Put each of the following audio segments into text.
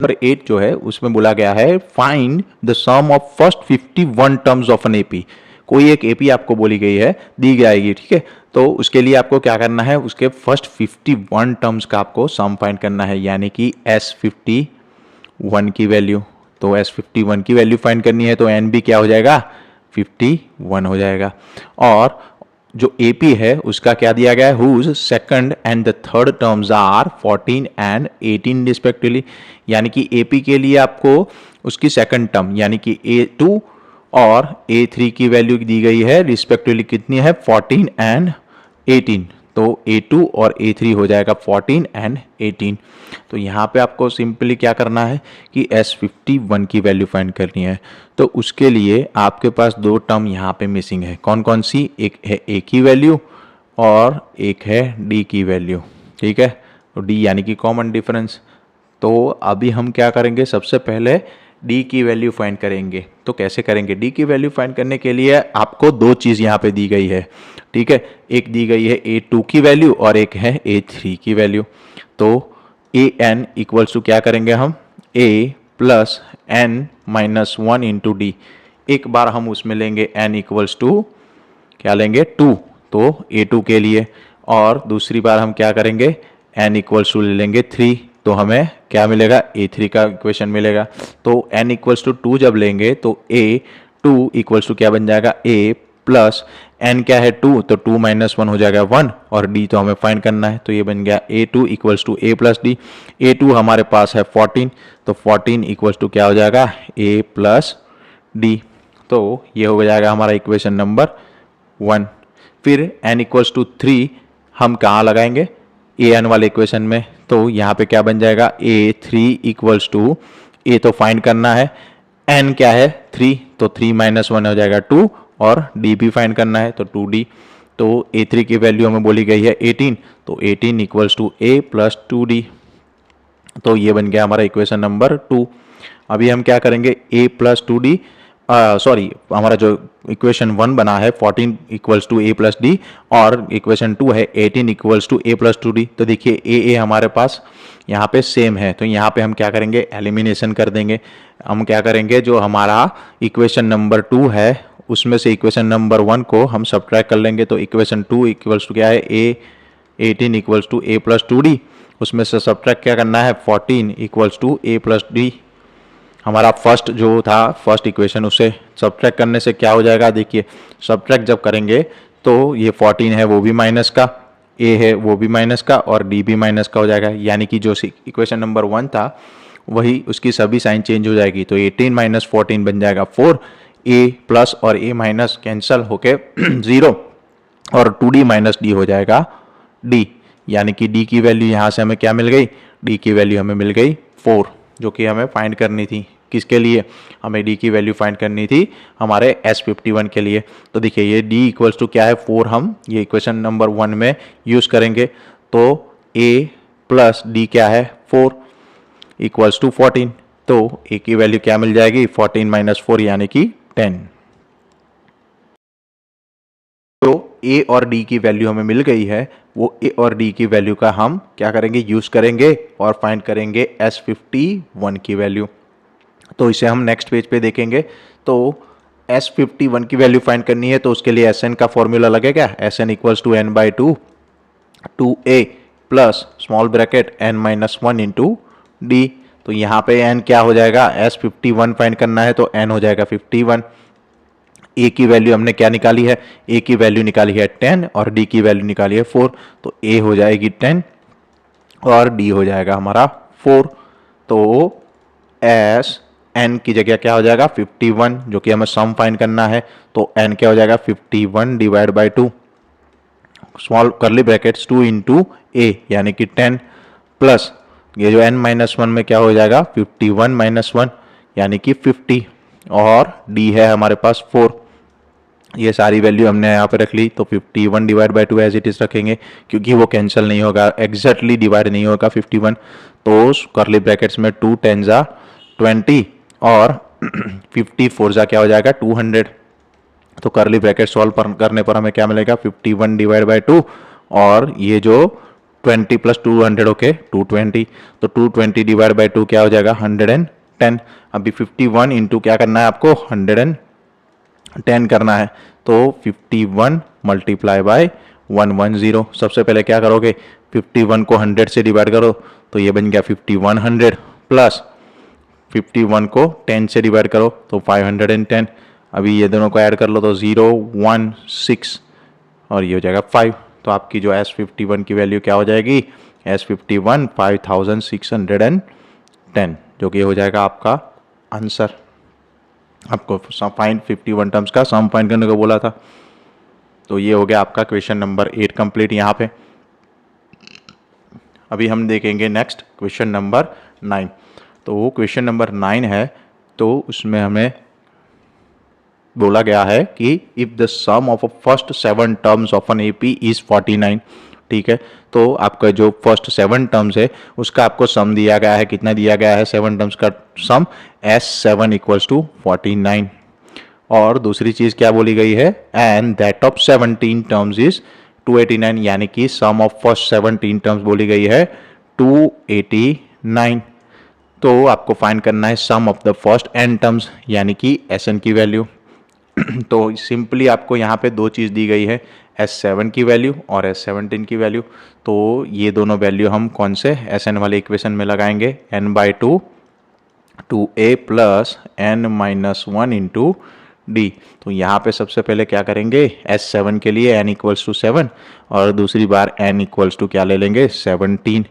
Number 8 जो है उसमें बोला गया है find the sum of first 51 terms of an AP. कोई एक एपी आपको बोली गई है, दी जाएगी, ठीक है। तो उसके लिए आपको क्या करना है, उसके फर्स्ट 51 टर्म्स का आपको सम फाइंड करना है, यानी कि S51 की वैल्यू। तो S51 की वैल्यू फाइंड करनी है तो एन भी क्या हो जाएगा, 51 हो जाएगा। और जो एपी है उसका क्या दिया गया है, whose second and the third terms are 14 and 18 respectively. यानी कि एपी के लिए आपको उसकी सेकंड टर्म यानी कि A2 और A3 की वैल्यू दी गई है रिस्पेक्टिवली, कितनी है, 14 एंड 18। तो A2 और A3 हो जाएगा 14 एंड 18। तो यहाँ पे आपको सिंपली क्या करना है कि S51 की वैल्यू फाइंड करनी है। तो उसके लिए आपके पास दो टर्म यहाँ पे मिसिंग है, कौन कौन सी, एक है A की वैल्यू और एक है D की वैल्यू, ठीक है। तो D यानी कि कॉमन डिफरेंस। तो अभी हम क्या करेंगे, सबसे पहले D की वैल्यू फाइंड करेंगे। तो कैसे करेंगे, D की वैल्यू फाइंड करने के लिए आपको दो चीज़ यहाँ पे दी गई है, ठीक है। एक दी गई है A2 की वैल्यू और एक है A3 की वैल्यू। तो an इक्वल्स टू क्या करेंगे हम, a plus n minus 1 into d. एक बार हम उसमें लेंगे n इक्वल्स टू क्या लेंगे, 2, तो A2 के लिए। और दूसरी बार हम क्या करेंगे, n इक्वल्स टू ले लेंगे 3, तो हमें क्या मिलेगा, A3 का इक्वेशन मिलेगा। तो n इक्वल्स टू 2 जब लेंगे तो A2 इक्वल्स टू क्या बन जाएगा, a प्लस n क्या है 2, तो 2 माइनस 1 हो जाएगा 1, और d तो हमें फाइंड करना है, तो ये बन गया A2 equals to a plus d. A2 हमारे पास है 14, तो 14 इक्वल्स टू क्या हो जाएगा, a प्लस डी। तो ये हो जाएगा हमारा इक्वेशन नंबर 1। फिर n इक्वल्स टू 3 हम कहाँ लगाएंगे, ए एन वाले इक्वेशन में। तो यहाँ पे क्या बन जाएगा, A3 इक्वल्स टू ए तो फाइंड करना है, n क्या है 3, तो 3 माइनस 1 हो जाएगा 2, और d भी फाइंड करना है तो 2d। तो A3 की वैल्यू हमें बोली गई है 18, तो 18 equals to a plus 2d। तो ये बन गया हमारा इक्वेशन नंबर 2। अभी हम क्या करेंगे, a प्लस 2d, सॉरी हमारा जो इक्वेशन 1 बना है 14 equals to a plus d, और इक्वेशन 2 है 18 equals to a plus 2d। तो देखिए a हमारे पास यहाँ पे सेम है, तो यहाँ पे हम क्या करेंगे, एलिमिनेशन कर देंगे। हम क्या करेंगे, जो हमारा इक्वेशन नंबर 2 है उसमें से इक्वेशन नंबर 1 को हम सब्ट्रैक्ट कर लेंगे। तो इक्वेशन 2 इक्वल्स टू क्या है, A18 equals to a plus 2d, उसमें से सब्ट्रैक्ट क्या करना है, 14 equals to a plus d. हमारा फर्स्ट जो था, फर्स्ट इक्वेशन, उसे सब्ट्रैक्ट करने से क्या हो जाएगा, देखिए सब्ट्रैक्ट जब करेंगे तो ये 14 है वो भी माइनस का, a है वो भी माइनस का, और d भी माइनस का हो जाएगा। यानी कि जो इक्वेशन नंबर 1 था वही उसकी सभी साइन चेंज हो जाएगी। तो 18 माइनस 14 बन जाएगा 4, a प्लस और a माइनस कैंसल होके 0, और 2d माइनस डी हो जाएगा d। यानी कि d की वैल्यू यहाँ से हमें क्या मिल गई, d की वैल्यू हमें मिल गई 4, जो कि हमें फाइंड करनी थी। किसके लिए, हमें d की वैल्यू फाइंड करनी थी हमारे S51 के लिए। तो देखिए ये d इक्वल्स टू क्या है 4, हम ये इक्वेशन नंबर 1 में यूज़ करेंगे। तो a प्लस डी क्या है 4 इक्वल्स टू 14, तो a की वैल्यू क्या मिल जाएगी, 14 माइनस 4 यानी कि 10। तो a और d की वैल्यू हमें मिल गई है, वो a और d की वैल्यू का हम क्या करेंगे, यूज करेंगे और फाइंड करेंगे S51 की वैल्यू। तो इसे हम नेक्स्ट पेज पे देखेंगे। तो S51 की वैल्यू फाइंड करनी है तो उसके लिए Sn का फॉर्मूला लगेगा, Sn equals to n by 2 2a plus small bracket n minus 1 into d. तो यहाँ पे n क्या हो जाएगा, S51 फाइंड करना है तो n हो जाएगा 51। a की वैल्यू हमने क्या निकाली है, a की वैल्यू निकाली है 10 और d की वैल्यू निकाली है 4, तो a हो जाएगी 10 और d हो जाएगा हमारा 4। तो s n की जगह क्या हो जाएगा 51, जो कि हमें सम फाइंड करना है। तो n क्या हो जाएगा 51 divide by 2 small curly brackets 2 into a यानी कि 10 प्लस ये जो n माइनस 1 में क्या हो जाएगा 51 माइनस 1 यानी कि 50, और d है हमारे पास 4। ये सारी वैल्यू हमने यहाँ पे रख ली। तो 51 divide by 2 as it is रखेंगे, क्योंकि वो कैंसिल नहीं होगा, एग्जैक्टली डिवाइड नहीं होगा 51। तो करली ब्रैकेट्स में 2 10 जा 20 और 54 जा क्या हो जाएगा 200। तो करली ब्रैकेट सॉल्व करने पर हमें क्या मिलेगा 51 डिवाइड बाई 2, और ये जो 20 प्लस 200 ओके 220, तो 220 डिवाइड बाई 2 क्या हो जाएगा 110। अभी 51 इंटू क्या करना है आपको 110 करना है, तो 51 मल्टीप्लाई बाय 110। सबसे पहले क्या करोगे 51 को 100 से डिवाइड करो, तो ये बन गया 5100 प्लस 51 को 10 से डिवाइड करो तो 510। अभी ये दोनों को ऐड कर लो तो 0 1 6 और ये हो जाएगा 5। तो आपकी जो S51 की वैल्यू क्या हो जाएगी S51 5610, जो कि हो जाएगा आपका आंसर। आपको फाइंड 51 टर्म्स का सम फाइंड करने को बोला था। तो ये हो गया आपका क्वेश्चन नंबर 8 कंप्लीट यहाँ पे। अभी हम देखेंगे नेक्स्ट क्वेश्चन नंबर 9। तो वो क्वेश्चन नंबर 9 है, तो उसमें हमें बोला गया है कि if the sum of first 7 terms of an AP is 49। ठीक है, तो आपका जो फर्स्ट 7 टर्म्स है उसका आपको सम दिया गया है। कितना दिया गया है 7 टर्म्स का सम S7 इक्वल्स टू 49। और दूसरी चीज क्या बोली गई है and that of 17 terms is 289, यानी कि सम ऑफ फर्स्ट 17 टर्म्स बोली गई है 289। तो आपको फाइंड करना है sum of the first n terms यानी कि Sn की वैल्यू। तो सिंपली आपको यहाँ पे दो चीज़ दी गई है S7 की वैल्यू और S17 की वैल्यू। तो ये दोनों वैल्यू हम कौन से Sn वाले इक्वेशन में लगाएंगे n/2 2a plus n-1 into d. तो यहाँ पे सबसे पहले क्या करेंगे S7 के लिए n इक्वल्स टू 7 और दूसरी बार n इक्वल्स टू क्या ले लेंगे 17।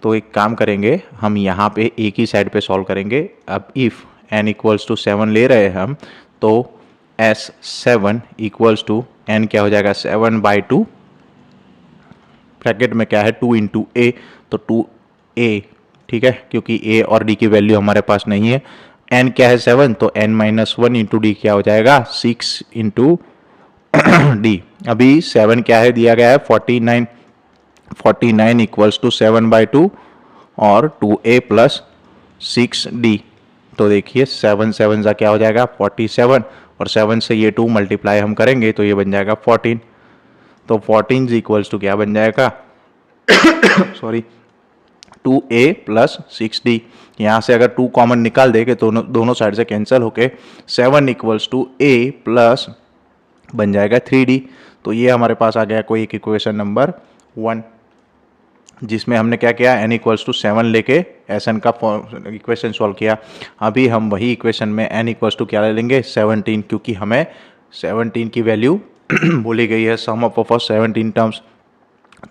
तो एक काम करेंगे हम यहाँ पे एक ही साइड पे सॉल्व करेंगे। अब इफ़ n इक्वल्स टू 7 ले रहे हैं हम, तो S7 इक्वल्स टू n क्या हो जाएगा 7/2 ब्रैकेट में क्या है 2 इंटू ए, तो 2a। ठीक है, क्योंकि a और d की वैल्यू हमारे पास नहीं है। n क्या है 7, तो n-1 इंटू डी क्या हो जाएगा 6 इंटू डी। अभी 7 क्या है दिया गया है 49, 49 इक्वल्स टू 7/2 और 2a प्लस 6d। तो देखिए 7 7 का क्या हो जाएगा 47 और 7 से ये 2 मल्टीप्लाई हम करेंगे तो ये बन जाएगा 14। तो 14 इक्वल्स टू क्या बन जाएगा सॉरी 2a प्लस 6d। यहाँ से अगर 2 कॉमन निकाल देंगे तो दोनों साइड से कैंसिल होके 7 इक्वल्स टू a प्लस बन जाएगा 3d। तो ये हमारे पास आ गया कोई एक इक्वेशन नंबर 1, जिसमें हमने क्या किया n इक्वल्स टू 7 लेके Sn का इक्वेशन सॉल्व किया। अभी हम वही इक्वेशन में n इक्वल्स टू क्या ले लेंगे 17, क्योंकि हमें 17 की वैल्यू बोली गई है सम ऑफ फर्स्ट 17 टर्म्स।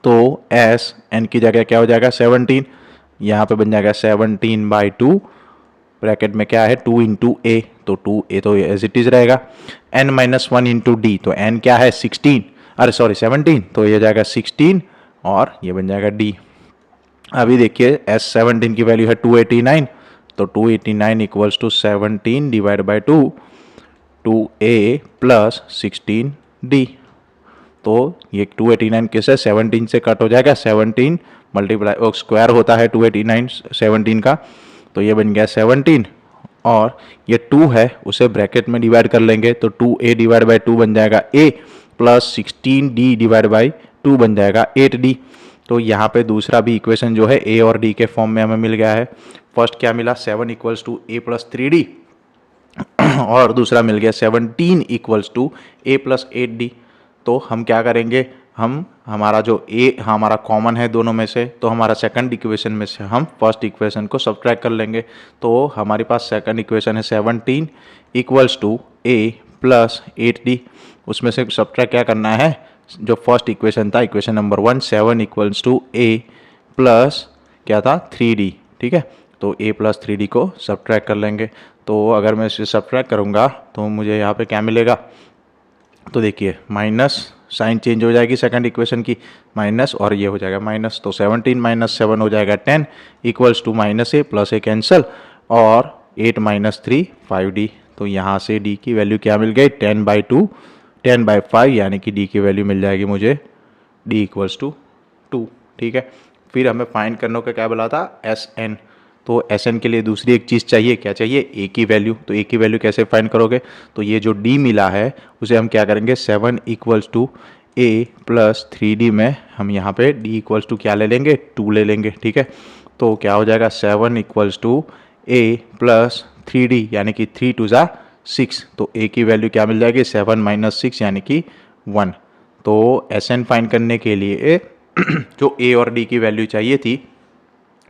तो Sn की जगह क्या हो जाएगा 17, यहाँ पे बन जाएगा 17/2 ब्रैकेट में क्या है 2 इंटू ए, तो 2a तो एज इट इज रहेगा। n-1 इंटू डी, तो n क्या है 16, अरे सॉरी 17, तो ये जाएगा 16 और ये बन जाएगा d। अभी देखिए S17 की वैल्यू है 289, तो 289 equals to 17 divide by 2 2a plus 16d। तो ये 289 कैसे 17 से कट हो जाएगा, 17 मल्टीप्लाई स्क्वायर होता है 289 17 का, तो ये बन गया 17 और ये 2 है उसे ब्रैकेट में डिवाइड कर लेंगे तो 2a डिवाइड बाई 2 बन जाएगा a plus 16d divide by 2 बन जाएगा 8d। तो यहाँ पे दूसरा भी इक्वेशन जो है a और d के फॉर्म में हमें मिल गया है। फर्स्ट क्या मिला 7 equals to a plus 3d और दूसरा मिल गया 17 equals to a plus 8d। तो हम क्या करेंगे, हम हमारा जो a हमारा कॉमन है दोनों में से, तो हमारा सेकंड इक्वेशन में से हम फर्स्ट इक्वेशन को सब्ट्रैक्ट कर लेंगे। तो हमारे पास सेकंड इक्वेशन है 17 equals to a plus 8d। उसमें से सब्ट्रैक्ट क्या करना है, जो फर्स्ट इक्वेशन था equation number 1 7 equals to a plus क्या था 3d। ठीक है, तो a प्लस 3d को सब्ट्रैक्ट कर लेंगे। तो अगर मैं इसे सब्ट्रैक्ट करूँगा तो मुझे यहाँ पे क्या मिलेगा, तो देखिए माइनस साइन चेंज हो जाएगी सेकंड इक्वेशन की, माइनस और ये हो जाएगा माइनस, तो 17 माइनस 7 हो जाएगा 10 equals to minus a plus a cancel और 8 माइनस 3 5d। तो यहाँ से d की वैल्यू क्या मिल गई 10/5 यानी कि d की वैल्यू मिल जाएगी मुझे d इक्वल्स टू 2। ठीक है, फिर हमें फाइंड करने का क्या बोला था Sn। तो Sn के लिए दूसरी एक चीज़ चाहिए, क्या चाहिए a की वैल्यू। तो a की वैल्यू कैसे फाइंड करोगे, तो ये जो d मिला है उसे हम क्या करेंगे 7 equals to A plus 3d में हम यहाँ पे d इक्वल्स टू क्या ले लेंगे, 2 ले लेंगे, ठीक है। तो क्या हो जाएगा 7 equals to a plus 3d यानी कि 3 2 ज़ा 6। तो a की वैल्यू क्या मिल जाएगी, 7 माइनस 6 यानी कि 1। तो Sn फाइंड करने के लिए जो a और d की वैल्यू चाहिए थी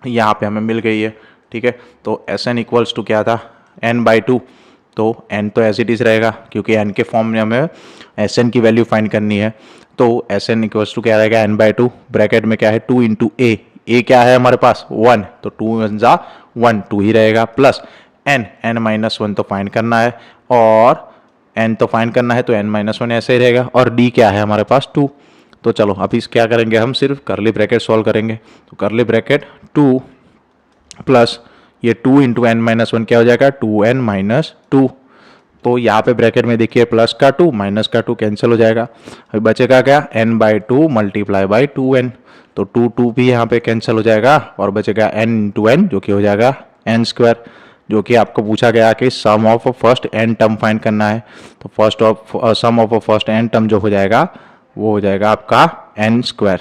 यहाँ पे हमें मिल गई है, ठीक है। तो Sn इक्वल्स टू क्या था, n/2। तो n तो एज इट इज़ रहेगा क्योंकि n के फॉर्म में हमें Sn की वैल्यू फाइंड करनी है। तो Sn इक्वल्स टू क्या रहेगा, n/2, ब्रैकेट में क्या है 2 इंटू a क्या है हमारे पास 1, तो 2 1 ज़ा 1, 2 ही रहेगा, प्लस n माइनस 1 तो फाइंड करना है, और n तो फाइंड करना है तो n माइनस 1 ऐसे ही रहेगा, और d क्या है हमारे पास 2। तो चलो अभी क्या करेंगे, हम सिर्फ करली ब्रैकेट सॉल्व करेंगे। तो करली ब्रैकेट 2 प्लस ये 2 इंटू एन माइनस 1 क्या हो जाएगा, 2n माइनस 2। तो यहाँ पे ब्रैकेट में देखिए प्लस का 2 माइनस का 2 कैंसिल हो जाएगा, अभी बचेगा क्या, n/2 मल्टीप्लाई बाई 2n। तो 2 भी यहाँ पे कैंसिल हो जाएगा और बचेगा n इंटू एन जो कि हो जाएगा n², जो कि आपको पूछा गया कि sum of first n term find करना है। तो sum of first n term जो हो जाएगा वो हो जाएगा आपका n²।